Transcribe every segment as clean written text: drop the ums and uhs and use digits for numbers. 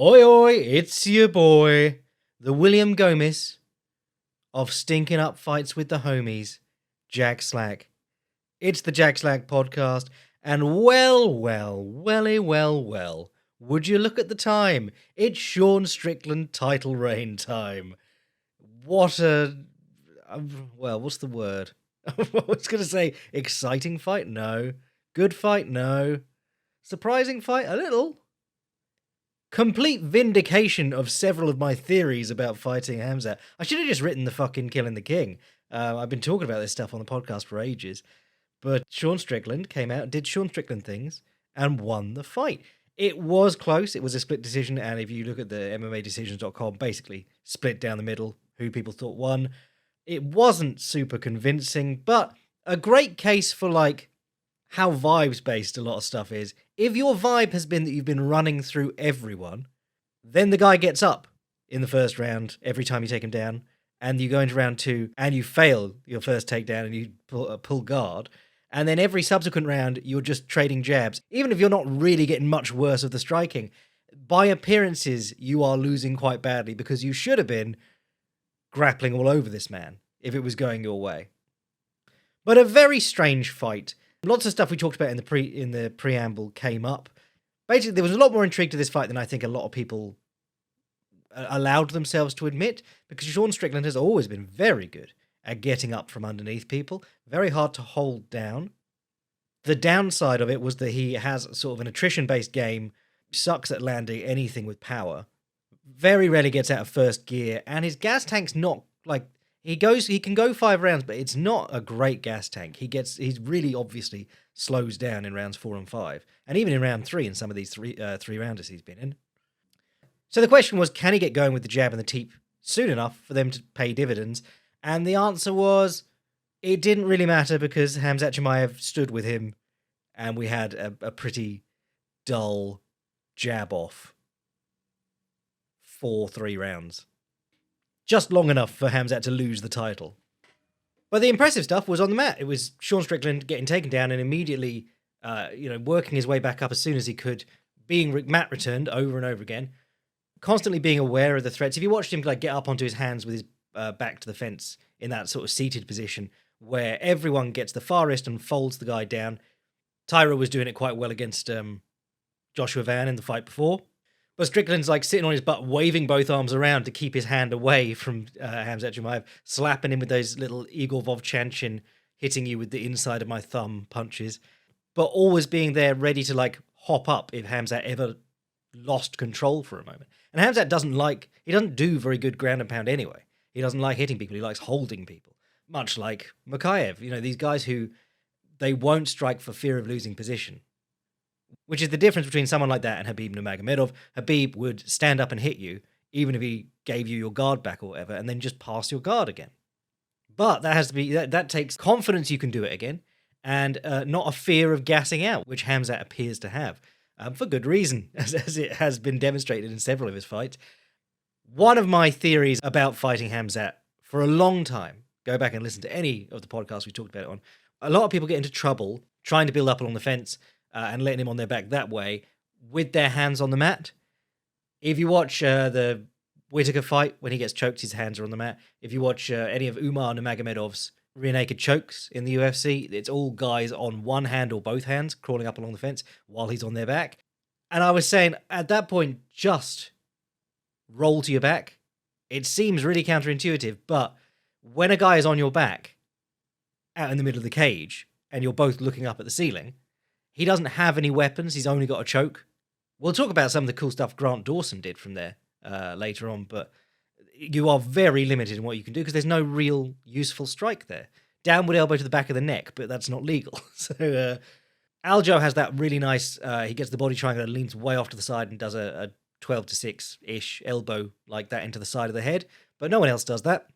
Oi, oi, it's your boy, the William Gomez of stinking up fights with the homies, Jack Slack. It's the Jack Slack podcast, and well, would you look at the time? It's Shawn Strickland title reign time. What a. What's the word? I was going to say exciting fight? No. Good fight? No. Surprising fight? A little. Complete vindication of several of my theories about fighting Khamzat. I should have just written the fucking Killing the King. I've been talking about this stuff on the podcast for ages. But Shawn Strickland came out, did Shawn Strickland things, and won the fight. It was close. It was a split decision. And if you look at the MMADecisions.com, basically split down the middle, who people thought won. It wasn't super convincing, but a great case for like how vibes-based a lot of stuff is. If your vibe has been that you've been running through everyone, then the guy gets up in the first round every time you take him down, and you go into round two, and you fail your first takedown, and you pull guard, and then every subsequent round, you're just trading jabs. Even if you're not really getting much worse of the striking, by appearances, you are losing quite badly, because you should have been grappling all over this man, if it was going your way. But a very strange fight. Lots of stuff we talked about in the preamble came up. Basically, there was a lot more intrigue to this fight than I think a lot of people allowed themselves to admit, because Shawn Strickland has always been very good at getting up from underneath people, very hard to hold down. The downside of it was that he has sort of an attrition-based game, sucks at landing anything with power, very rarely gets out of first gear, and his gas tank's not like... He can go 5 rounds, but it's not a great gas tank. He's really obviously slows down in rounds 4 and 5, and even in round 3 in some of these three rounders he's been in. So the question was, can he get going with the jab and the teep soon enough for them to pay dividends? And the answer was, it didn't really matter, because Khamzat Chimaev stood with him, and we had a pretty dull jab off for 3 rounds. Just long enough for Khamzat to lose the title. But the impressive stuff was on the mat. It was Shawn Strickland getting taken down and immediately, working his way back up as soon as he could, being mat returned over and over again, constantly being aware of the threats. If you watched him like get up onto his hands with his back to the fence in that sort of seated position where everyone gets the far wrist and folds the guy down, Taira was doing it quite well against Joshua Van in the fight before. But Strickland's like sitting on his butt, waving both arms around to keep his hand away from Khamzat Chimaev, slapping him with those little Igor Vovchanchin, hitting you with the inside of my thumb punches, but always being there ready to like hop up if Khamzat ever lost control for a moment. And Khamzat doesn't do very good ground and pound anyway. He doesn't like hitting people, he likes holding people. Much like Chimaev, these guys who, they won't strike for fear of losing position. Which is the difference between someone like that and Khabib Nurmagomedov. Khabib would stand up and hit you, even if he gave you your guard back or whatever, and then just pass your guard again. But that takes confidence you can do it again, and not a fear of gassing out, which Khamzat appears to have, for good reason, as it has been demonstrated in several of his fights. One of my theories about fighting Khamzat for a long time, go back and listen to any of the podcasts we talked about it on, a lot of people get into trouble trying to build up along the fence, and letting him on their back that way with their hands on the mat. If you watch the Whittaker fight, when he gets choked, his hands are on the mat. If you watch any of Umar Nurmagomedov's rear naked chokes in the UFC, it's all guys on one hand or both hands crawling up along the fence while he's on their back. And I was saying, at that point, just roll to your back. It seems really counterintuitive, but when a guy is on your back, out in the middle of the cage, and you're both looking up at the ceiling, he doesn't have any weapons. He's only got a choke. We'll talk about some of the cool stuff Grant Dawson did from there later on, but you are very limited in what you can do because there's no real useful strike there. Downward elbow to the back of the neck, but that's not legal. So Aljo has that really nice, he gets the body triangle and leans way off to the side and does a 12 to 6-ish elbow like that into the side of the head, but no one else does that.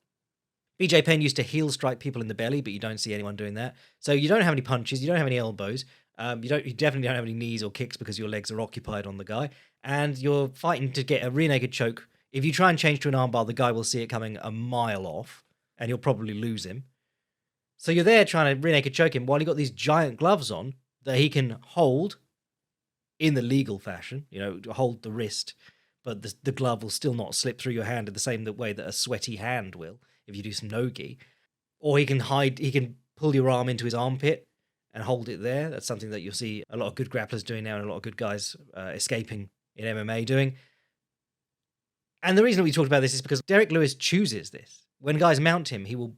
BJ Penn used to heel strike people in the belly, but you don't see anyone doing that. So you don't have any punches, you don't have any elbows. You definitely don't have any knees or kicks because your legs are occupied on the guy, and you're fighting to get a rear naked choke. If you try and change to an armbar, the guy will see it coming a mile off, and you'll probably lose him. So you're there trying to rear naked choke him while you've got these giant gloves on that he can hold in the legal fashion, hold the wrist, but the glove will still not slip through your hand in the same way that a sweaty hand will if you do some no-gi. Or he can pull your arm into his armpit and hold it there. That's something that you'll see a lot of good grapplers doing now and a lot of good guys escaping in MMA doing. And the reason we talked about this is because Derek Lewis chooses this. When guys mount him, he'll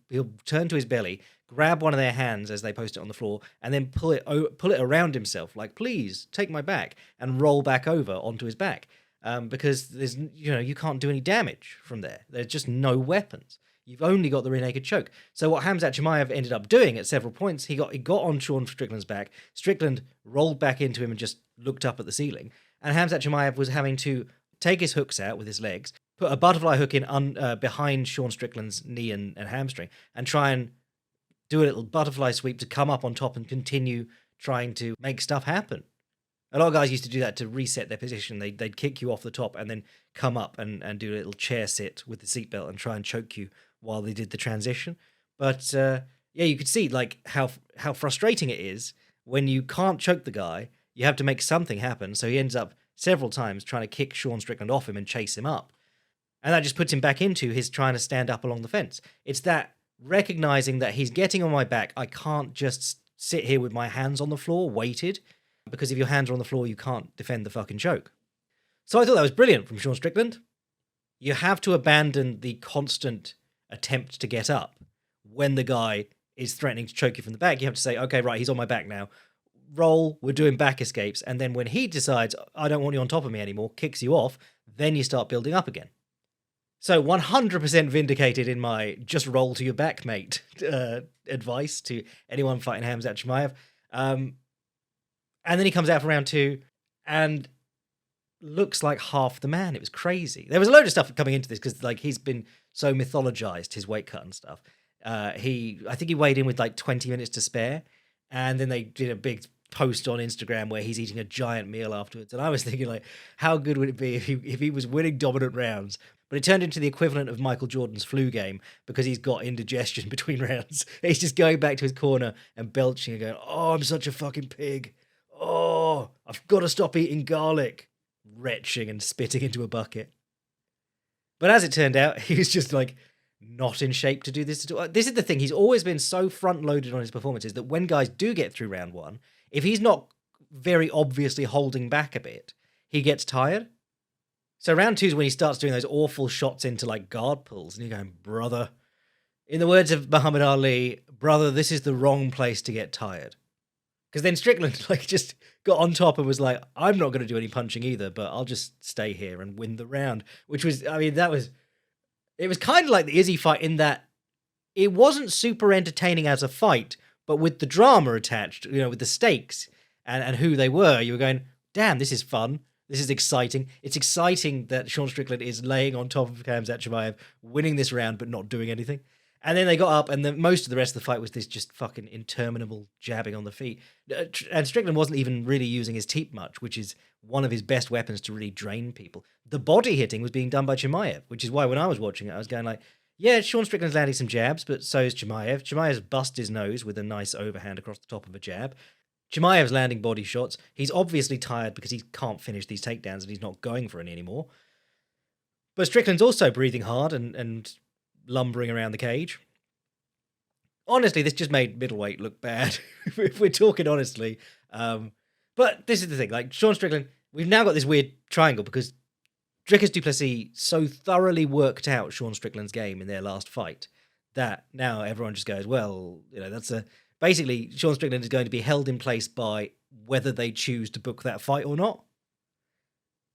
turn to his belly, grab one of their hands as they post it on the floor, and then pull it around himself, like, please take my back, and roll back over onto his back. Because there's, you can't do any damage from there. There's just no weapons. You've only got the rear naked choke. So what Khamzat Chimaev ended up doing at several points, he got on Shawn Strickland's back. Strickland rolled back into him and just looked up at the ceiling. And Khamzat Chimaev was having to take his hooks out with his legs, put a butterfly hook in behind Shawn Strickland's knee and hamstring, and try and do a little butterfly sweep to come up on top and continue trying to make stuff happen. A lot of guys used to do that to reset their position. They'd kick you off the top and then come up and do a little chair sit with the seatbelt and try and choke you while they did the transition. But you could see like how frustrating it is when you can't choke the guy. You have to make something happen. So he ends up several times trying to kick Shawn Strickland off him and chase him up. And that just puts him back into his trying to stand up along the fence. It's that recognizing that he's getting on my back. I can't just sit here with my hands on the floor, weighted, because if your hands are on the floor, you can't defend the fucking choke. So I thought that was brilliant from Shawn Strickland. You have to abandon the constant attempt to get up. When the guy is threatening to choke you from the back, you have to say, okay, right, he's on my back now. Roll, we're doing back escapes. And then when he decides, I don't want you on top of me anymore, kicks you off, then you start building up again. So 100% vindicated in my just roll to your back, mate, advice to anyone fighting Khamzat Chimaev. And then he comes out for round 2 and looks like half the man. It was crazy. There was a load of stuff coming into this because like he's been so mythologized, his weight cut and stuff. I think he weighed in with like 20 minutes to spare. And then they did a big post on Instagram where he's eating a giant meal afterwards. And I was thinking like, how good would it be if he was winning dominant rounds? But it turned into the equivalent of Michael Jordan's flu game because he's got indigestion between rounds. He's just going back to his corner and belching and going, oh, I'm such a fucking pig. Oh, I've got to stop eating garlic. Retching and spitting into a bucket. But as it turned out, he was just like not in shape to do this at all. This is the thing. He's always been so front-loaded on his performances that when guys do get through round 1, if he's not very obviously holding back a bit, he gets tired. So round 2 is when he starts doing those awful shots into like guard pulls. And you're going, brother, in the words of Muhammad Ali, brother, this is the wrong place to get tired. Because then Strickland like just got on top and was like, I'm not going to do any punching either, but I'll just stay here and win the round. Which was, I mean, it was kind of like the Izzy fight in that it wasn't super entertaining as a fight, but with the drama attached, with the stakes and who they were, you were going, damn, this is fun. This is exciting. It's exciting that Shawn Strickland is laying on top of Khamzat Chimaev, winning this round, but not doing anything. And then they got up, and most of the rest of the fight was this just fucking interminable jabbing on the feet. And Strickland wasn't even really using his teep much, which is one of his best weapons to really drain people. The body hitting was being done by Chimaev, which is why when I was watching it, I was going like, yeah, Shawn Strickland's landing some jabs, but so is Chimaev. Chimaev's bust his nose with a nice overhand across the top of a jab. Chimaev's landing body shots. He's obviously tired because he can't finish these takedowns and he's not going for any anymore. But Strickland's also breathing hard and lumbering around the cage. Honestly, this just made middleweight look bad, if we're talking honestly. But this is the thing, like Shawn Strickland, we've now got this weird triangle because Dricus du Plessis so thoroughly worked out Shawn Strickland's game in their last fight that now everyone just goes, well, that's basically Shawn Strickland is going to be held in place by whether they choose to book that fight or not.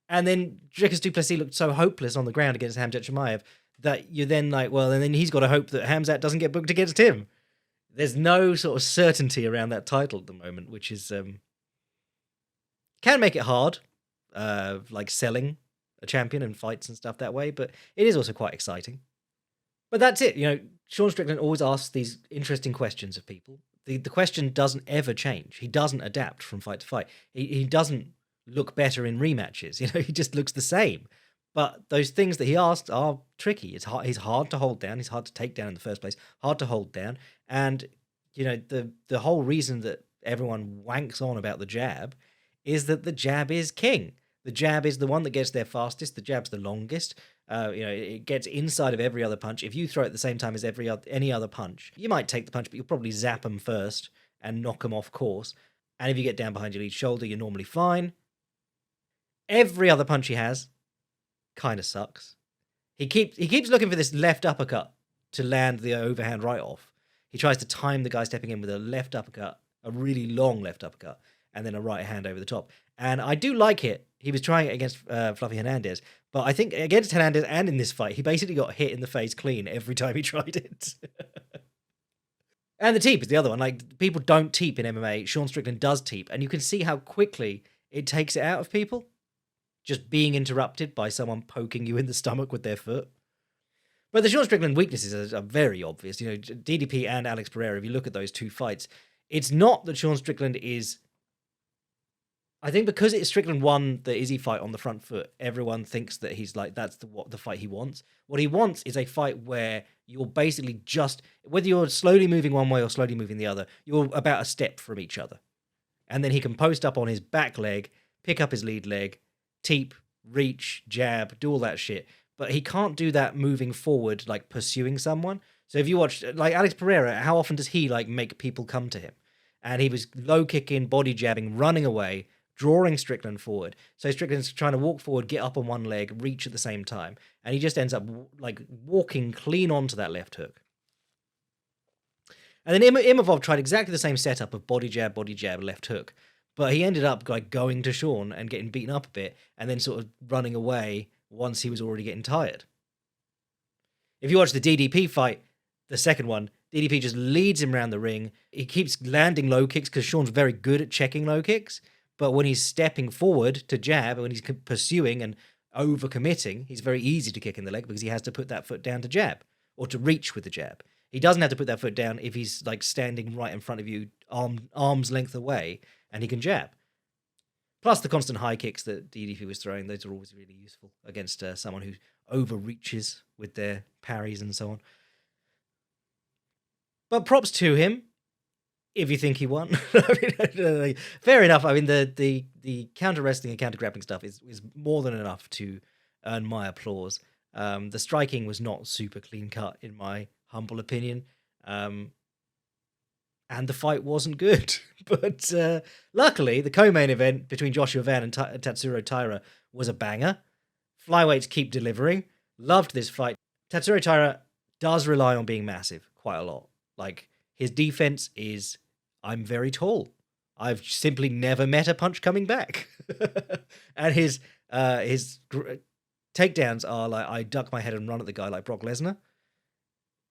And then Dricus du Plessis looked so hopeless on the ground against Khamzat Chimaev that you're then like, well, and then he's got to hope that Khamzat doesn't get booked against him. There's no sort of certainty around that title at the moment, which is can make it hard, like selling a champion and fights and stuff that way, but it is also quite exciting. But that's it. Shawn Strickland always asks these interesting questions of people. The question doesn't ever change. He doesn't adapt from fight to fight. He doesn't look better in rematches. He just looks the same. But those things that he asked are tricky. He's hard to hold down. He's hard to take down in the first place. Hard to hold down. And, the whole reason that everyone wanks on about the jab is that the jab is king. The jab is the one that gets there fastest. The jab's the longest. It gets inside of every other punch. If you throw it at the same time as any other punch, you might take the punch, but you'll probably zap them first and knock them off course. And if you get down behind your lead shoulder, you're normally fine. Every other punch he has kind of sucks. He keeps looking for this left uppercut to land the overhand right off. He tries to time the guy stepping in with a left uppercut, a really long left uppercut, and then a right hand over the top. And I do like it. He was trying it against Fluffy Hernandez, but I think against Hernandez and in this fight, he basically got hit in the face clean every time he tried it. And the teep is the other one. Like, people don't teep in MMA. Shawn Strickland does teep, and you can see how quickly it takes it out of people. Just being interrupted by someone poking you in the stomach with their foot. But the Shawn Strickland weaknesses are very obvious. DDP and Alex Pereira, if you look at those two fights, it's not that Shawn Strickland is... I think because Strickland won the Izzy fight on the front foot, everyone thinks that he's like, that's the fight he wants. What he wants is a fight where you're basically just, whether you're slowly moving one way or slowly moving the other, you're about a step from each other. And then he can post up on his back leg, pick up his lead leg, teep, reach, jab, do all that shit. But he can't do that moving forward, like pursuing someone. So if you watch, like Alex Pereira, how often does he like make people come to him? And he was low kicking, body jabbing, running away, drawing Strickland forward. So Strickland's trying to walk forward, get up on one leg, reach at the same time. And he just ends up like walking clean onto that left hook. And then Imavov tried exactly the same setup of body jab, left hook. But he ended up like going to Shawn and getting beaten up a bit and then sort of running away once he was already getting tired. If you watch the DDP fight, the second one, DDP just leads him around the ring. He keeps landing low kicks because Shawn's very good at checking low kicks. But when he's stepping forward to jab, when he's pursuing and overcommitting, he's very easy to kick in the leg because he has to put that foot down to jab or to reach with the jab. He doesn't have to put that foot down if he's like standing right in front of you, arm's length away, and he can jab. Plus the constant high kicks that DDP was throwing, those are always really useful against someone who overreaches with their parries and so on. But props to him. If you think he won. Fair enough. I mean, the counter wrestling and counter grappling stuff is more than enough to earn my applause. The striking was not super clean cut, in my humble opinion. And the fight wasn't good. But luckily, the co-main event between Joshua Van and Tatsuro Taira was a banger. Flyweights keep delivering. Loved this fight. Tatsuro Taira does rely on being massive quite a lot. Like, his defense is, I'm very tall. I've simply never met a punch coming back. And his takedowns are like, I duck my head and run at the guy like Brock Lesnar.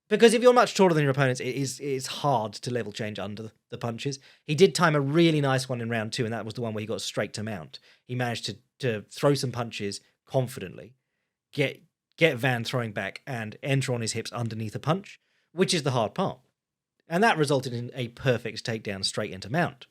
Because if you're much taller than your opponents, it's hard to level change under the punches. He did time a really nice one in round 2, and that was the one where he got straight to mount. He managed to throw some punches confidently, get Van throwing back, and enter on his hips underneath a punch, which is the hard part. And that resulted in a perfect takedown straight into mount.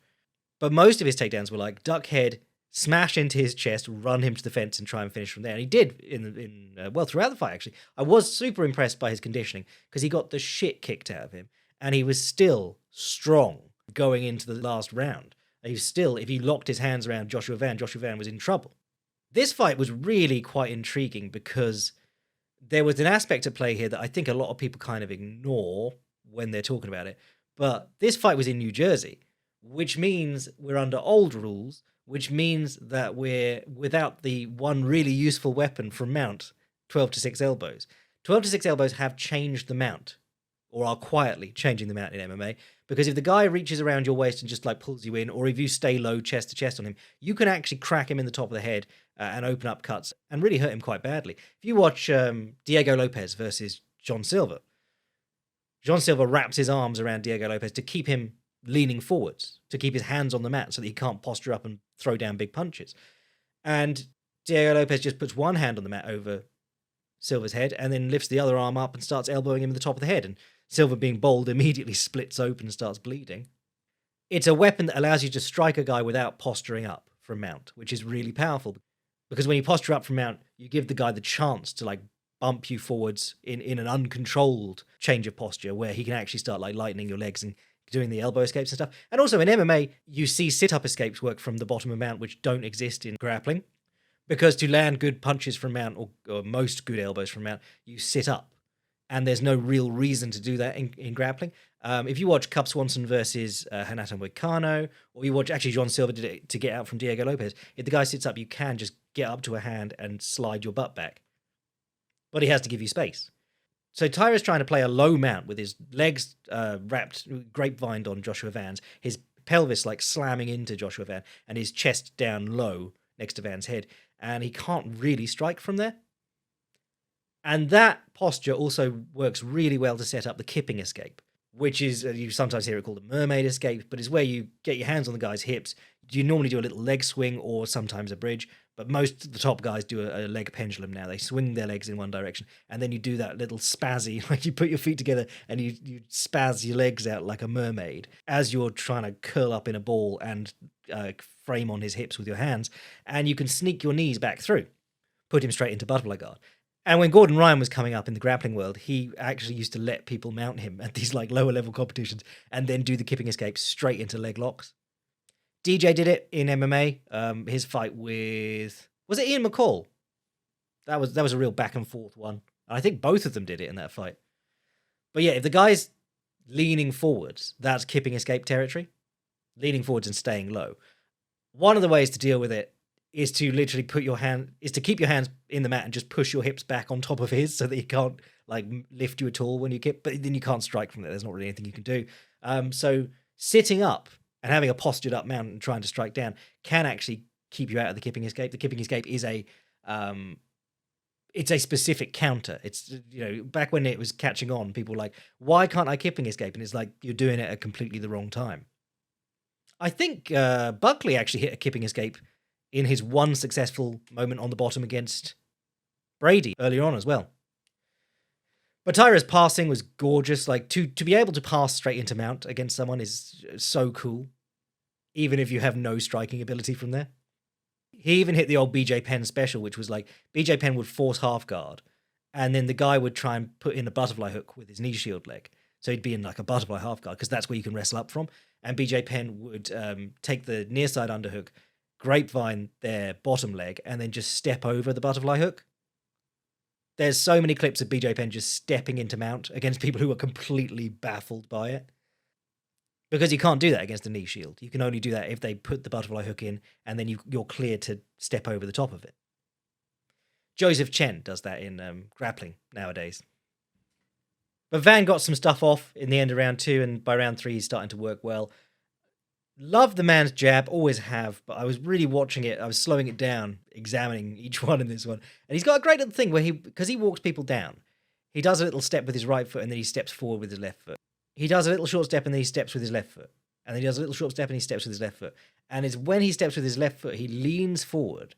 But most of his takedowns were like duck head, smash into his chest, run him to the fence and try and finish from there. And he did throughout the fight, actually. I was super impressed by his conditioning because he got the shit kicked out of him. And he was still strong going into the last round. He was still, if he locked his hands around Joshua Van was in trouble. This fight was really quite intriguing because there was an aspect at play here that I think a lot of people kind of ignore when they're talking about it. But this fight was in New Jersey, which means we're under old rules, which means that we're without the one really useful weapon from mount, 12-6 elbows. 12-6 elbows have changed the mount, or are quietly changing the mount in MMA, because if the guy reaches around your waist and just like pulls you in, or if you stay low chest to chest on him, you can actually crack him in the top of the head and open up cuts and really hurt him quite badly. If you watch Diego Lopez versus John Silver, John Silver wraps his arms around Diego Lopez to keep him leaning forwards, to keep his hands on the mat so that he can't posture up and throw down big punches. And Diego Lopez just puts one hand on the mat over Silver's head and then lifts the other arm up and starts elbowing him in the top of the head. And Silver, being bold, immediately splits open and starts bleeding. It's a weapon that allows you to strike a guy without posturing up from mount, which is really powerful. Because when you posture up from mount, you give the guy the chance to like bump you forwards in an uncontrolled change of posture where he can actually start like lightening your legs and doing the elbow escapes and stuff. And also in MMA, you see sit-up escapes work from the bottom of mount, which don't exist in grappling. Because to land good punches from mount, or most good elbows from mount, you sit up. And there's no real reason to do that in grappling. If you watch Cub Swanson versus Renato Moicano, or you watch, actually, John Silva did it to get out from Diego Lopez, if the guy sits up, you can just get up to a hand and slide your butt back. But he has to give you space. So Taira's trying to play a low mount with his legs wrapped, grapevined on Joshua Van's, his pelvis like slamming into Joshua Van, and his chest down low next to Van's head. And he can't really strike from there. And that posture also works really well to set up the kipping escape, which is, you sometimes hear it called a mermaid escape, but it's where you get your hands on the guy's hips. You normally do a little leg swing or sometimes a bridge, but most of the top guys do a leg pendulum now. They swing their legs in one direction, and then you do that little spazzy, like you put your feet together and you spaz your legs out like a mermaid as you're trying to curl up in a ball and frame on his hips with your hands, and you can sneak your knees back through, put him straight into butterfly guard. And when Gordon Ryan was coming up in the grappling world, he actually used to let people mount him at these like lower level competitions and then do the kipping escape straight into leg locks. DJ did it in MMA. His fight with, was it Ian McCall? That was a real back and forth one. I think both of them did it in that fight. But yeah, if the guy's leaning forwards, that's kipping escape territory. Leaning forwards and staying low. One of the ways to deal with it is to literally keep your hands in the mat and just push your hips back on top of his so that he can't like lift you at all when you kip, but then you can't strike from there. There's not really anything you can do. So sitting up and having a postured up mount and trying to strike down can actually keep you out of the kipping escape. The kipping escape is it's a specific counter. It's, back when it was catching on, people were like, why can't I kipping escape? And it's like, you're doing it at completely the wrong time. I think Buckley actually hit a kipping escape in his one successful moment on the bottom against Brady earlier on as well. But Taira's passing was gorgeous. Like, to be able to pass straight into mount against someone is so cool, even if you have no striking ability from there. He even hit the old BJ Penn special, which was like, BJ Penn would force half guard, and then the guy would try and put in a butterfly hook with his knee shield leg. So he'd be in like a butterfly half guard, because that's where you can wrestle up from. And BJ Penn would take the near side underhook, grapevine their bottom leg, and then just step over the butterfly hook. There's so many clips of BJ Penn just stepping into mount against people who are completely baffled by it. Because you can't do that against a knee shield. You can only do that if they put the butterfly hook in, and then you're clear to step over the top of it. Joseph Chen does that in grappling nowadays. But Van got some stuff off in the end of round 2, and by round 3 he's starting to work well. Love the man's jab, always have, but I was really watching it. I was slowing it down, examining each one in this one. And he's got a great little thing where because he walks people down, he does a little step with his right foot and then he steps forward with his left foot. He does a little short step and then he steps with his left foot. And then he does a little short step and he steps with his left foot. And it's when he steps with his left foot, he leans forward.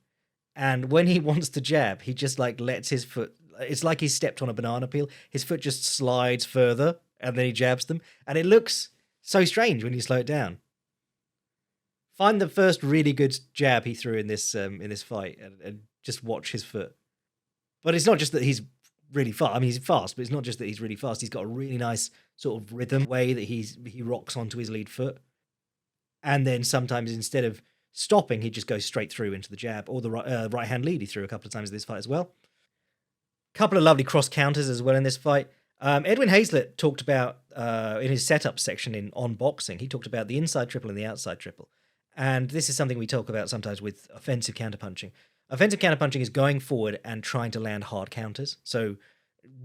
And when he wants to jab, he just like lets his foot, it's like he's stepped on a banana peel. His foot just slides further and then he jabs them. And it looks so strange when you slow it down. Find the first really good jab he threw in this fight and just watch his foot. But it's not just that he's really fast. I mean, he's fast, but it's not just that he's really fast. He's got a really nice sort of rhythm way that he rocks onto his lead foot. And then sometimes instead of stopping, he just goes straight through into the jab or the right hand lead he threw a couple of times in this fight as well. Couple of lovely cross counters as well in this fight. Edwin Hazlett talked about, in his setup section on boxing, he talked about the inside triple and the outside triple. And this is something we talk about sometimes with offensive counterpunching. Offensive counterpunching is going forward and trying to land hard counters. So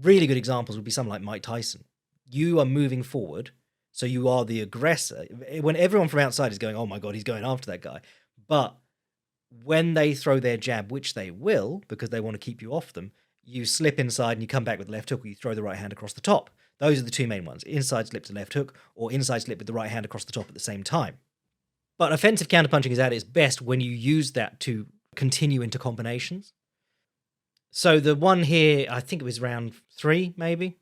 really good examples would be someone like Mike Tyson. You are moving forward, so you are the aggressor. When everyone from outside is going, oh my God, he's going after that guy. But when they throw their jab, which they will, because they want to keep you off them, you slip inside and you come back with the left hook, or you throw the right hand across the top. Those are the two main ones. Inside slip to left hook, or inside slip with the right hand across the top at the same time. But offensive counterpunching is at its best when you use that to continue into combinations. So the one here, I think it was round 3, maybe.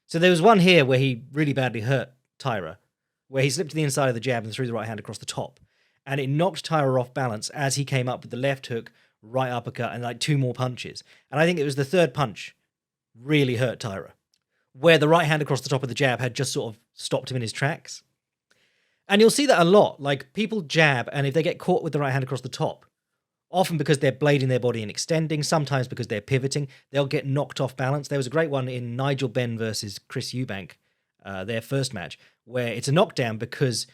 So there was one here where he really badly hurt Taira, where he slipped to the inside of the jab and threw the right hand across the top. And it knocked Taira off balance as he came up with the left hook, right uppercut, and like 2 more punches. And I think it was the third punch really hurt Taira, where the right hand across the top of the jab had just sort of stopped him in his tracks. And you'll see that a lot. Like, people jab, and if they get caught with the right hand across the top, Often because they're blading their body and extending, sometimes because they're pivoting, they'll get knocked off balance. There was a great one in Nigel Benn versus Chris Eubank, their first match, where it's a knockdown because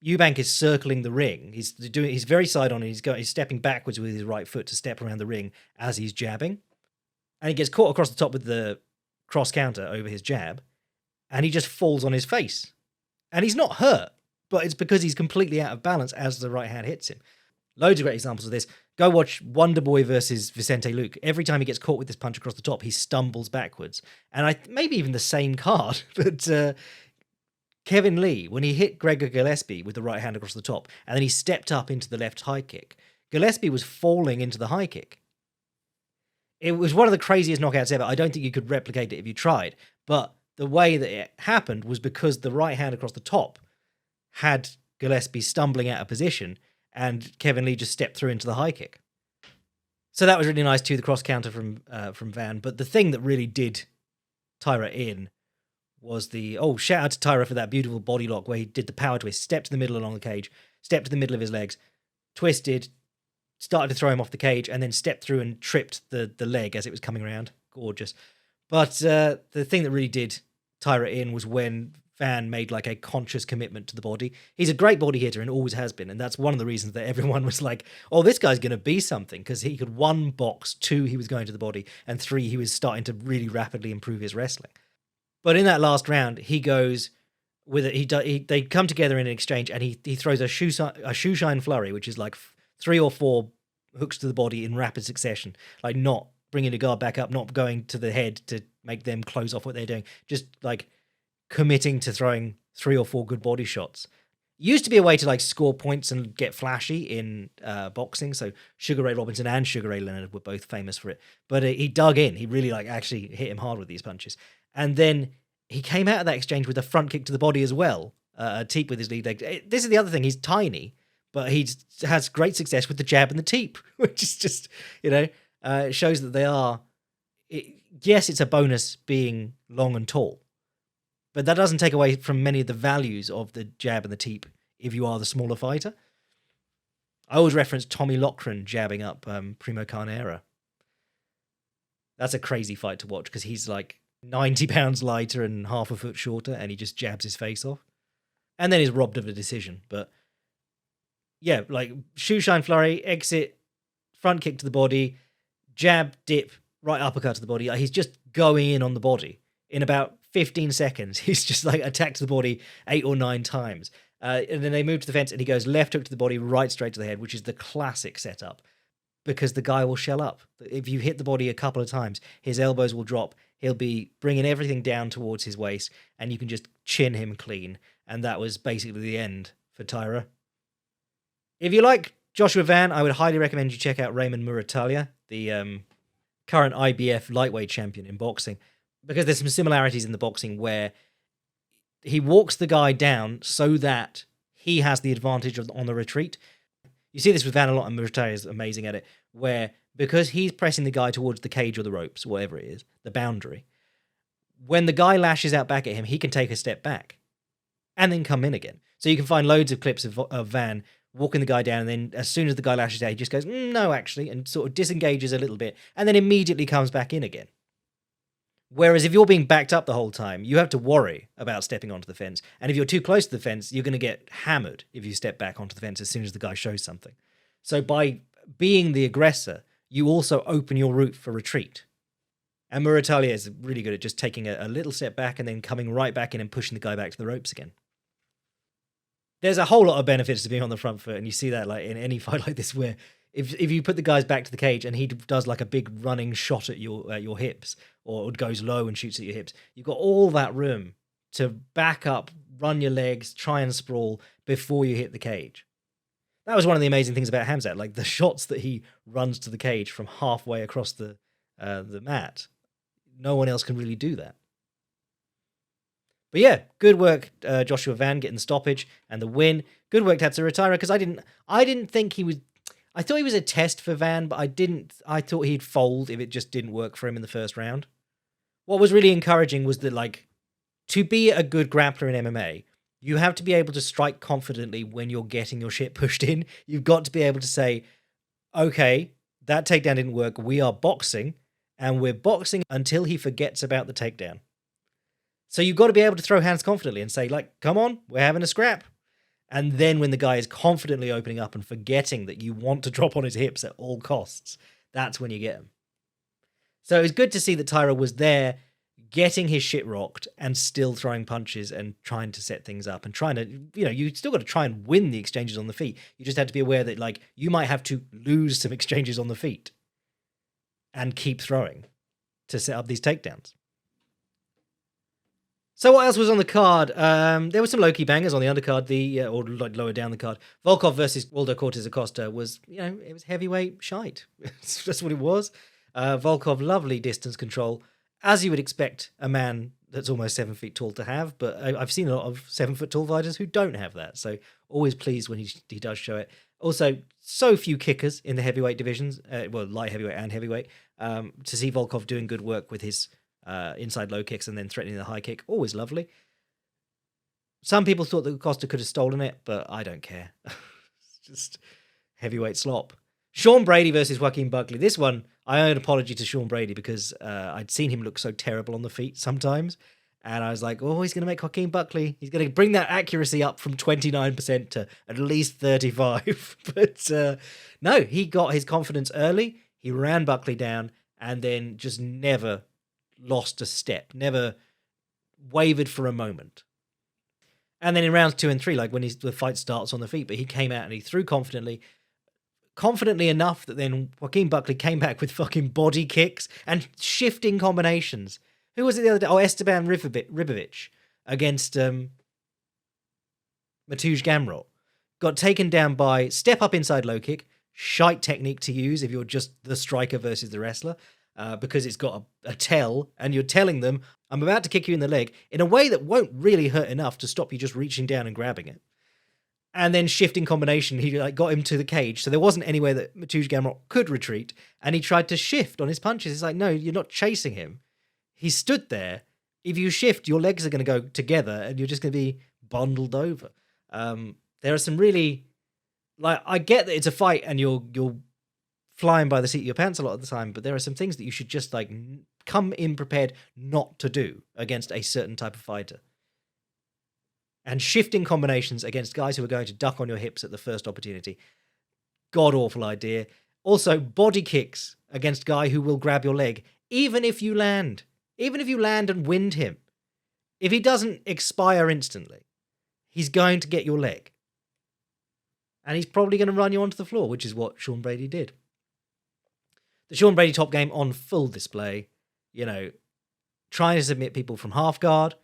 Eubank is circling the ring. He's very side on, and he's stepping backwards with his right foot to step around the ring as he's jabbing, and he gets caught across the top with the cross counter over his jab, and he just falls on his face, and he's not hurt, but it's because he's completely out of balance as the right hand hits him. Loads of great examples of this. Go watch Wonder Boy versus Vicente Luque. Every time he gets caught with this punch across the top, he stumbles backwards. And maybe even the same card, but Kevin Lee, when he hit Gregor Gillespie with the right hand across the top, and then he stepped up into the left high kick, Gillespie was falling into the high kick. It was one of the craziest knockouts ever. I don't think you could replicate it if you tried. But the way that it happened was because the right hand across the top had Gillespie stumbling out of position, and Kevin Lee just stepped through into the high kick. So that was really nice too, the cross counter from Van. But the thing that really did Taira in was shout out to Taira for that beautiful body lock where he did the power twist, stepped to the middle along the cage, stepped to the middle of his legs, twisted, started to throw him off the cage, and then stepped through and tripped the leg as it was coming around. Gorgeous. But the thing that really did Taira in was when Van made like a conscious commitment to the body. He's a great body hitter and always has been, and that's one of the reasons that everyone was like, oh, this guy's going to be something, because he could 1 box, 2 he was going to the body, and 3 he was starting to really rapidly improve his wrestling. But in that last round, he goes with it. They come together in an exchange, and he throws a shoe shine flurry, which is like 3 or 4 hooks to the body in rapid succession, like not bringing the guard back up, not going to the head to make them close off what they're doing, just like committing to throwing 3 or 4 good body shots. Used to be a way to like score points and get flashy in boxing. So Sugar Ray Robinson and Sugar Ray Leonard were both famous for it. But he dug in. He really like actually hit him hard with these punches. And then he came out of that exchange with a front kick to the body as well. A teep with his lead leg. This is the other thing. He's tiny, but he has great success with the jab and the teep, which is just, it shows that they are... yes, it's a bonus being long and tall, but that doesn't take away from many of the values of the jab and the teep if you are the smaller fighter. I always reference Tommy Loughran jabbing up Primo Carnera. That's a crazy fight to watch because he's like 90 pounds lighter and half a foot shorter, and he just jabs his face off. And then he's robbed of a decision. But yeah, like shoe shine flurry, exit, front kick to the body, jab, dip, right uppercut to the body. Like, he's just going in on the body. In about 15 seconds, he's just like attacked the body 8 or 9 times. And then they move to the fence and he goes left hook to the body, right straight to the head, which is the classic setup because the guy will shell up. If you hit the body a couple of times, his elbows will drop. He'll be bringing everything down towards his waist and you can just chin him clean. And that was basically the end for Taira. If you like Joshua Van, I would highly recommend you check out Raymond Muratalia, the current IBF lightweight champion in boxing, because there's some similarities in the boxing where he walks the guy down so that he has the advantage on the retreat. You see this with Van a lot, and Muratalia is amazing at it, where because he's pressing the guy towards the cage or the ropes, whatever it is, the boundary, when the guy lashes out back at him, he can take a step back and then come in again. So you can find loads of clips of Van walking the guy down, and then as soon as the guy lashes out, he just goes, no, actually, and sort of disengages a little bit, and then immediately comes back in again. Whereas if you're being backed up the whole time, you have to worry about stepping onto the fence. And if you're too close to the fence, you're going to get hammered if you step back onto the fence as soon as the guy shows something. So by being the aggressor, you also open your route for retreat. And Muratalia is really good at just taking a little step back and then coming right back in and pushing the guy back to the ropes again. There's a whole lot of benefits to being on the front foot, and you see that like in any fight like this where if you put the guys back to the cage and he does like a big running shot at your hips, or goes low and shoots at your hips, you've got all that room to back up, run your legs, try and sprawl before you hit the cage. That was one of the amazing things about Khamzat, like the shots that he runs to the cage from halfway across the mat. No one else can really do that. But yeah, good work, Joshua Van getting the stoppage and the win. Good work, Tatsuro Taira, because I didn't think he was. I thought he was a test for Van, but I thought he'd fold if it just didn't work for him in the first round. What was really encouraging was that, like, to be a good grappler in MMA, you have to be able to strike confidently when you're getting your shit pushed in. You've got to be able to say, okay, that takedown didn't work. We are boxing, and we're boxing until he forgets about the takedown. So you've got to be able to throw hands confidently and say, like, come on, we're having a scrap. And then when the guy is confidently opening up and forgetting that you want to drop on his hips at all costs, that's when you get him. So it was good to see that Taira was there getting his shit rocked and still throwing punches and trying to set things up and trying to, you still got to try and win the exchanges on the feet. You just have to be aware that, like, you might have to lose some exchanges on the feet and keep throwing to set up these takedowns. So what else was on the card? There were some low-key bangers on the undercard, or like lower down the card. Volkov versus Waldo Cortez Acosta was, it was heavyweight shite. That's what it was. Volkov, lovely distance control, as you would expect a man that's almost 7 feet tall to have. But I've seen a lot of 7 foot tall fighters who don't have that. So always pleased when he does show it. Also, so few kickers in the heavyweight divisions, light heavyweight and heavyweight. To see Volkov doing good work with his inside low kicks and then threatening the high kick, always lovely. Some people thought that Costa could have stolen it, but I don't care. It's just heavyweight slop. Shawn Brady versus Joaquin Buckley. This one, I owe an apology to Shawn Brady because I'd seen him look so terrible on the feet sometimes. And I was like, oh, he's going to make Joaquin Buckley. He's going to bring that accuracy up from 29% to at least 35. But no, he got his confidence early. He ran Buckley down and then just never lost a step, never wavered for a moment. And then in rounds 2 and 3, like when the fight starts on the feet, but he came out and he threw confidently enough that then Joaquin Buckley came back with fucking body kicks and shifting combinations. Who was it the other day? Oh, Esteban Ribovic against Mateusz Gamrot. Got taken down by step up inside low kick, shite technique to use if you're just the striker versus the wrestler. Because it's got a tell, and you're telling them, I'm about to kick you in the leg, in a way that won't really hurt enough to stop you just reaching down and grabbing it. And then shifting combination, he got him to the cage, so there wasn't anywhere that Mateusz Gamrot could retreat, and he tried to shift on his punches. It's like, no, you're not chasing him. He stood there. If you shift, your legs are going to go together, and you're just going to be bundled over. There are some really... I get that it's a fight, and you're flying by the seat of your pants a lot of the time, but there are some things that you should just come in prepared not to do against a certain type of fighter. And shifting combinations against guys who are going to duck on your hips at the first opportunity, god awful idea. Also, body kicks against guy who will grab your leg, even if you land and wind him. If he doesn't expire instantly, he's going to get your leg. And he's probably going to run you onto the floor, which is what Shawn Brady did. The Shawn Brady top game on full display, trying to submit people from half guard,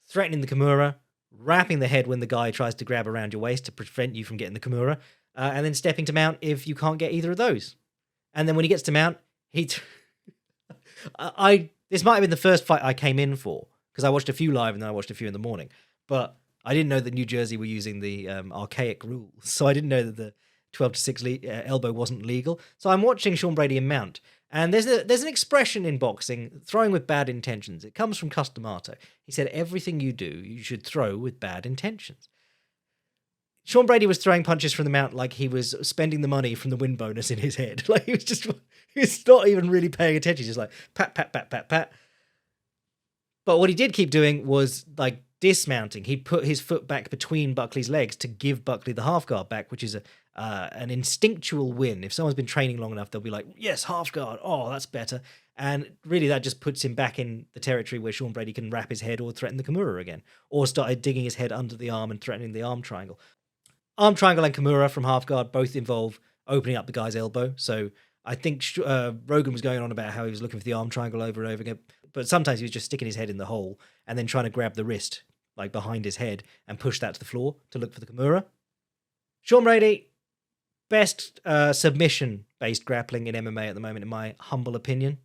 threatening the Kimura, wrapping the head when the guy tries to grab around your waist to prevent you from getting the Kimura, and then stepping to mount if you can't get either of those. And then when he gets to mount, this might have been the first fight I came in for, because I watched a few live and then I watched a few in the morning. But I didn't know that New Jersey were using the archaic rules, so I didn't know that the 12-6 elbow wasn't legal. So I'm watching Shawn Brady in mount, and there's an expression in boxing, throwing with bad intentions. It comes from Custamato. He said, everything you do, you should throw with bad intentions. Shawn Brady was throwing punches from the mount like he was spending the money from the win bonus in his head. Like he was not even really paying attention. He's just like, pat, pat, pat, pat, pat. But what he did keep doing was dismounting. He'd put his foot back between Buckley's legs to give Buckley the half guard back, which is an instinctual win. If someone's been training long enough, they'll be like, yes, half guard. Oh, that's better. And really that just puts him back in the territory where Shawn Brady can wrap his head or threaten the Kimura again, or started digging his head under the arm and threatening the arm triangle. Arm triangle and Kimura from half guard both involve opening up the guy's elbow. So I think Rogan was going on about how he was looking for the arm triangle over and over again, but sometimes he was just sticking his head in the hole and then trying to grab the wrist behind his head and push that to the floor to look for the Kimura. Shawn Brady, best submission-based grappling in MMA at the moment, in my humble opinion.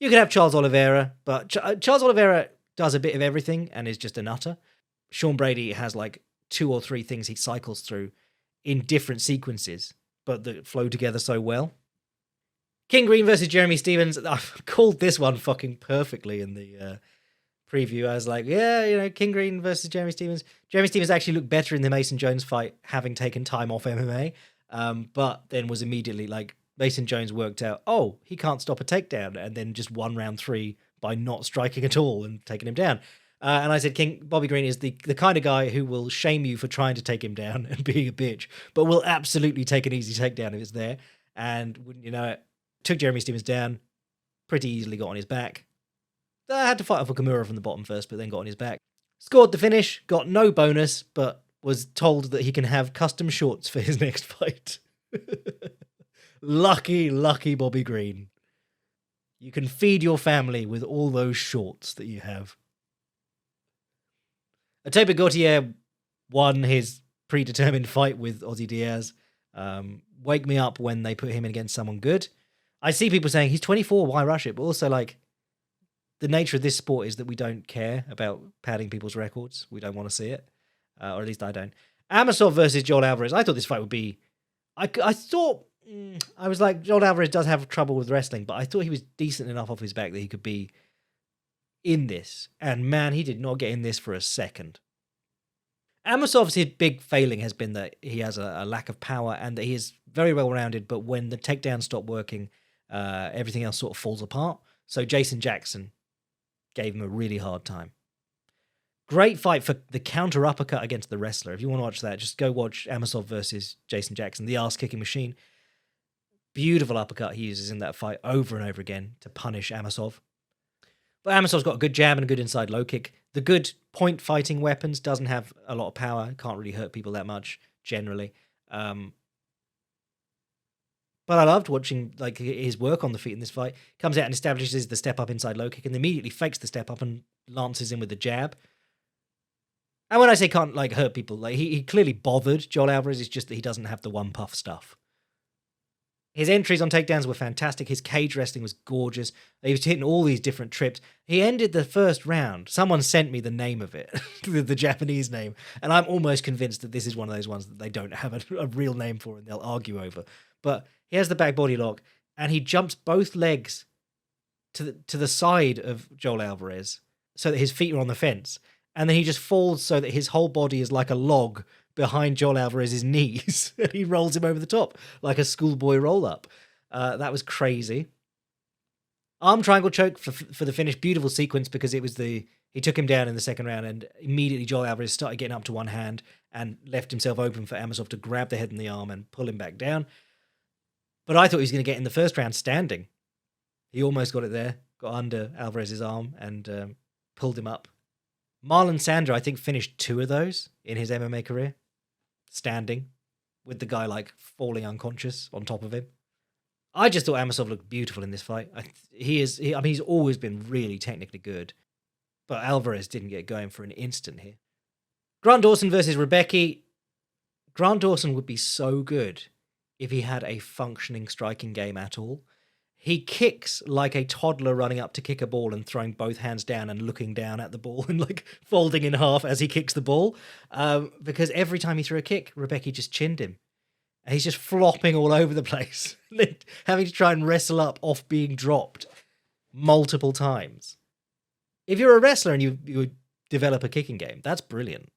You could have Charles Oliveira, but Charles Oliveira does a bit of everything and is just a nutter. Shawn Brady has 2 or 3 things he cycles through in different sequences, but that flow together so well. King Green versus Jeremy Stephens. I've called this one fucking perfectly in the preview. I was like, King Green versus Jeremy Stephens. Jeremy Stephens actually looked better in the Mason Jones fight, having taken time off MMA. but then was immediately like, Mason Jones worked out, oh, he can't stop a takedown, and then just won round 3 by not striking at all and taking him down. And I said, Bobby Green is the kind of guy who will shame you for trying to take him down and being a bitch, but will absolutely take an easy takedown if it's there. And wouldn't you know it, took Jeremy Stephens down, pretty easily got on his back. I had to fight off a Kimura from the bottom first, but then got on his back. Scored the finish, got no bonus, but was told that he can have custom shorts for his next fight. Lucky, lucky Bobby Green. You can feed your family with all those shorts that you have. Otepa Gautier won his predetermined fight with Ozzy Diaz. Wake me up when they put him in against someone good. I see people saying he's 24, why rush it? But also, like, the nature of this sport is that we don't care about padding people's records. We don't want to see it, or at least I don't. Amosov versus Joel Alvarez. I thought this fight would be. I thought I was like, Joel Alvarez does have trouble with wrestling, but I thought he was decent enough off his back that he could be in this. And man, he did not get in this for a second. Amosov's his big failing has been that he has a lack of power and that he is very well rounded, but when the takedowns stop working, everything else sort of falls apart. So Jason Jackson gave him a really hard time. Great fight for the counter uppercut against the wrestler. If you want to watch that, just go watch Amosov versus Jason Jackson, the ass-kicking machine. Beautiful uppercut he uses in that fight over and over again to punish Amosov. But Amosov's got a good jab and a good inside low kick. The good point fighting weapons, doesn't have a lot of power, can't really hurt people that much generally. But I loved watching like his work on the feet in this fight. Comes out and establishes the step up inside low kick and immediately fakes the step up and lances in with the jab. And when I say can't like hurt people, like he clearly bothered Joel Alvarez, it's just that he doesn't have the one puff stuff. His entries on takedowns were fantastic. His cage wrestling was gorgeous. He was hitting all these different trips. He ended the first round. Someone sent me the name of it, the Japanese name, and I'm almost convinced that this is one of those ones that they don't have a real name for and they'll argue over. But he has the back body lock, and he jumps both legs to the side of Joel Alvarez so that his feet are on the fence, and then he just falls so that his whole body is like a log behind Joel Alvarez's knees, and he rolls him over the top like a schoolboy roll-up. That was crazy. Arm triangle choke for the finish. Beautiful sequence because it was he took him down in the second round, and immediately Joel Alvarez started getting up to one hand and left himself open for Amosov to grab the head and the arm and pull him back down. But I thought he was going to get in the first round standing. He almost got it there, got under Alvarez's arm and pulled him up. Marlon Sanders, I think, finished 2 of those in his MMA career, standing, with the guy like falling unconscious on top of him. I just thought Amosov looked beautiful in this fight. He's always been really technically good, but Alvarez didn't get going for an instant here. Grant Dawson versus Rebecki. Grant Dawson would be so good if he had a functioning striking game at all. He kicks like a toddler running up to kick a ball and throwing both hands down and looking down at the ball and like folding in half as he kicks the ball. Because every time he threw a kick, Rebecki just chinned him. And he's just flopping all over the place, having to try and wrestle up off being dropped multiple times. If you're a wrestler and you develop a kicking game, that's brilliant.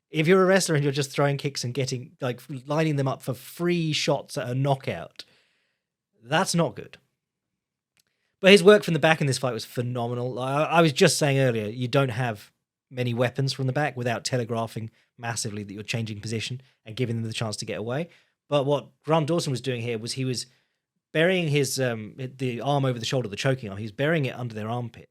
If you're a wrestler and you're just throwing kicks and getting like lining them up for free shots at a knockout, that's not good. But his work from the back in this fight was phenomenal. I was just saying earlier, you don't have many weapons from the back without telegraphing massively that you're changing position and giving them the chance to get away. But what Grant Dawson was doing here was he was burying his the arm over the shoulder, the choking arm. He was burying it under their armpit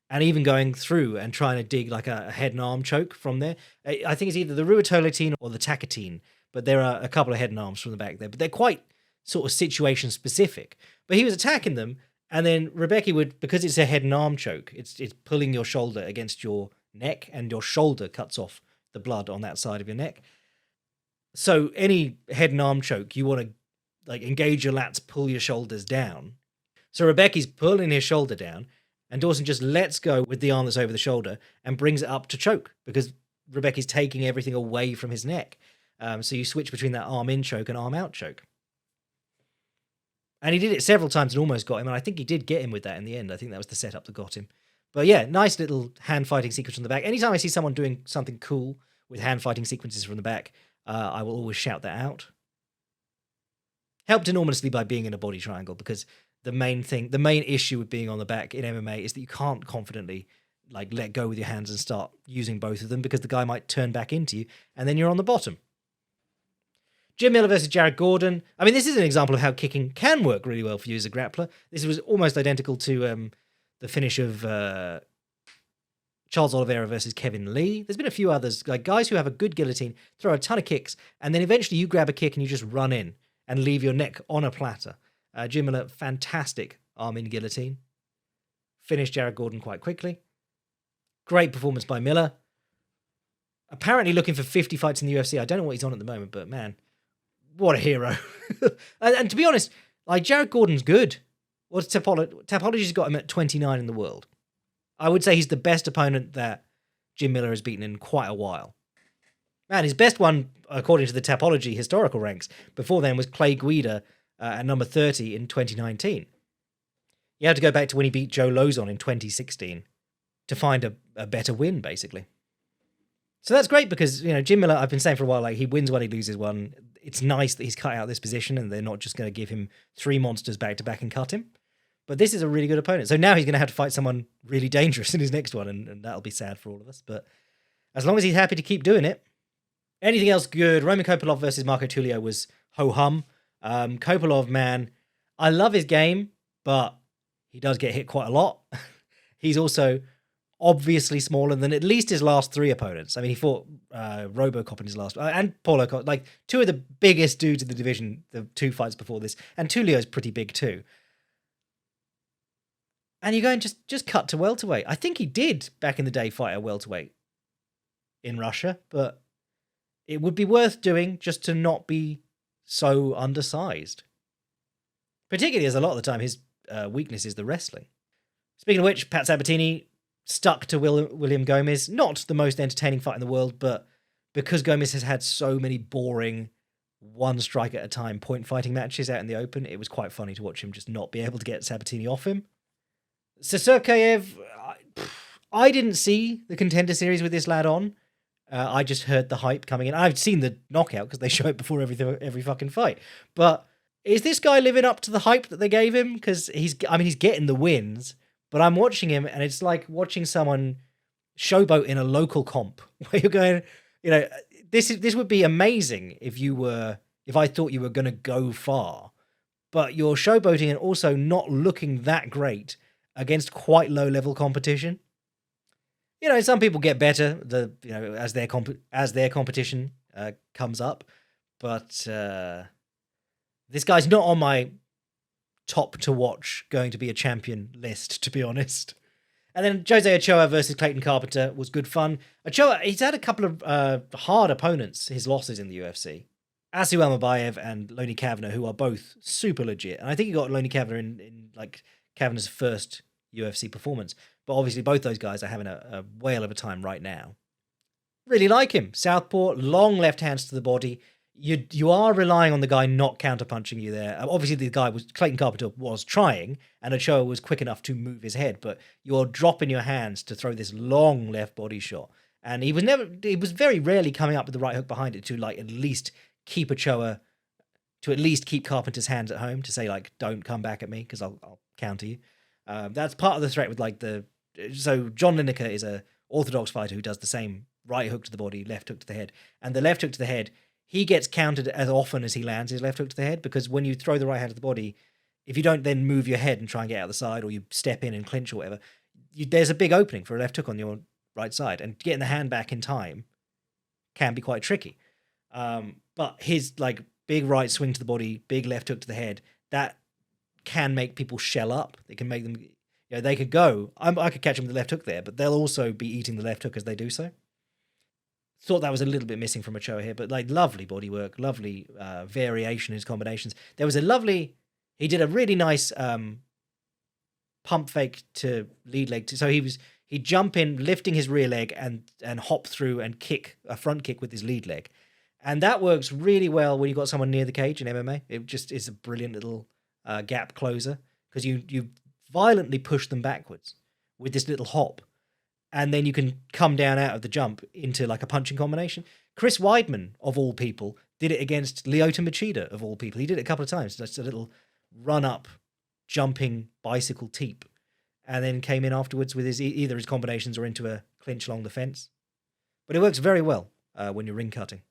and even going through and trying to dig like a head and arm choke from there. I think it's either the ruotolitine or the tacatine, but there are a couple of head and arms from the back there. But they're quite sort of situation specific. But he was attacking them. And then Rebecki would, because it's a head and arm choke, it's pulling your shoulder against your neck, and your shoulder cuts off the blood on that side of your neck. So any head and arm choke, you want to like engage your lats, pull your shoulders down. So Rebecki's pulling his shoulder down, and Dawson just lets go with the arm that's over the shoulder and brings it up to choke because Rebecki's taking everything away from his neck. So you switch between that arm in choke and arm out choke. And he did it several times and almost got him. And I think he did get him with that in the end. I think that was the setup that got him. But yeah, nice little hand fighting sequence from the back. Anytime I see someone doing something cool with hand fighting sequences from the back, I will always shout that out. Helped enormously by being in a body triangle, because the main issue with being on the back in MMA is that you can't confidently like let go with your hands and start using both of them, because the guy might turn back into you and then you're on the bottom. Jim Miller versus Jared Gordon. I mean, this is an example of how kicking can work really well for you as a grappler. This was almost identical to the finish of Charles Oliveira versus Kevin Lee. There's been a few others, like guys who have a good guillotine, throw a ton of kicks, and then eventually you grab a kick and you just run in and leave your neck on a platter. Jim Miller, fantastic arm in guillotine. Finished Jared Gordon quite quickly. Great performance by Miller. Apparently looking for 50 fights in the UFC. I don't know what he's on at the moment, but man, what a hero. and to be honest, like, Jared Gordon's good. What's Tapology's got him at 29 in the world. I would say he's the best opponent that Jim Miller has beaten in quite a while. Man, his best one, according to the Tapology historical ranks, before then was Clay Guida at number 30 in 2019. You have to go back to when he beat Joe Lozon in 2016 to find a better win, basically. So that's great, because, you know, Jim Miller, I've been saying for a while, like, he wins one, he loses one. It's nice that he's cut out this position and they're not just going to give him 3 monsters back-to-back and cut him. But this is a really good opponent. So now he's going to have to fight someone really dangerous in his next one, and that'll be sad for all of us. But as long as he's happy to keep doing it. Anything else good? Roman Kopylov versus Marco Tulio was ho-hum. Kopylov, man, I love his game, but he does get hit quite a lot. He's also obviously smaller than at least his last 3 opponents. I mean, he fought Robocop in his last, and Paulo, like 2 of the biggest dudes in the division, the 2 fights before this, and Tulio's pretty big too. And you go and just cut to welterweight. I think he did back in the day fight a welterweight in Russia, but it would be worth doing just to not be so undersized. Particularly as a lot of the time his weakness is the wrestling. Speaking of which, Pat Sabatini stuck to William Gomez. Not the most entertaining fight in the world, but because Gomez has had so many boring one strike at a time point fighting matches out in the open, it was quite funny to watch him just not be able to get Sabatini off him. Sirsaev, I didn't see the Contender Series with this lad on. I just heard the hype coming in. I've seen the knockout because they show it before every fucking fight. But is this guy living up to the hype that they gave him? Because he's getting the wins, but I'm watching him and it's like watching someone showboat in a local comp where you're going, you know, this would be amazing if I thought you were going to go far, but you're showboating and also not looking that great against quite low level competition. You know, some people get better as their competition comes up, but this guy's not on my top to watch going to be a champion list, to be honest. And then Jose Ochoa versus Clayton Carpenter was good fun. Ochoa, he's had a couple of hard opponents, his losses in the UFC. Asu Almabayev and Loney Kavanagh, who are both super legit. And I think he got Loney Kavanagh in like Kavanagh's first UFC performance. But obviously both those guys are having a whale of a time right now. Really like him. Southpaw, long left hands to the body. You are relying on the guy not counterpunching you there. Obviously Clayton Carpenter was trying, and Ochoa was quick enough to move his head, but you're dropping your hands to throw this long left body shot. And he was very rarely coming up with the right hook behind it to like at least keep Carpenter's hands at home, to say like, don't come back at me because I'll counter you. That's part of the threat with so John Lineker is a orthodox fighter who does the same right hook to the body, left hook to the head. And the left hook to the head, he gets countered as often as he lands his left hook to the head, because when you throw the right hand to the body, if you don't then move your head and try and get out the side, or you step in and clinch or whatever, there's a big opening for a left hook on your right side, and getting the hand back in time can be quite tricky. But his like big right swing to the body, big left hook to the head, that can make people shell up. They can make them, they could go. I could catch them with the left hook there, but they'll also be eating the left hook as they do so. Thought that was a little bit missing from Ochoa here, but like lovely body work, lovely variation in his combinations. There was he did a really nice pump fake to lead leg. So he'd jump in, lifting his rear leg and hop through and kick a front kick with his lead leg. And that works really well when you've got someone near the cage in MMA. It just is a brilliant little gap closer, because you violently push them backwards with this little hop. And then you can come down out of the jump into like a punching combination. Chris Weidman, of all people, did it against Lyoto Machida, of all people. He did it a couple of times. Just a little run-up, jumping bicycle teep. And then came in afterwards with either his combinations or into a clinch along the fence. But it works very well when you're ring cutting.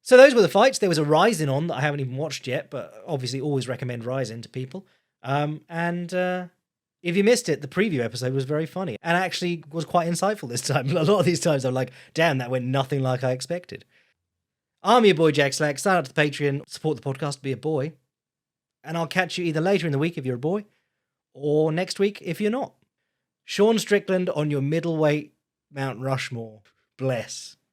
So those were the fights. There was a Ryzen on that I haven't even watched yet, but obviously always recommend Ryzen to people. If you missed it, the preview episode was very funny and actually was quite insightful this time. A lot of these times I'm like, damn, that went nothing like I expected. I'm your boy Jack Slack. Sign up to the Patreon, support the podcast, be a boy. And I'll catch you either later in the week if you're a boy, or next week if you're not. Shawn Strickland on your middleweight Mount Rushmore. Bless.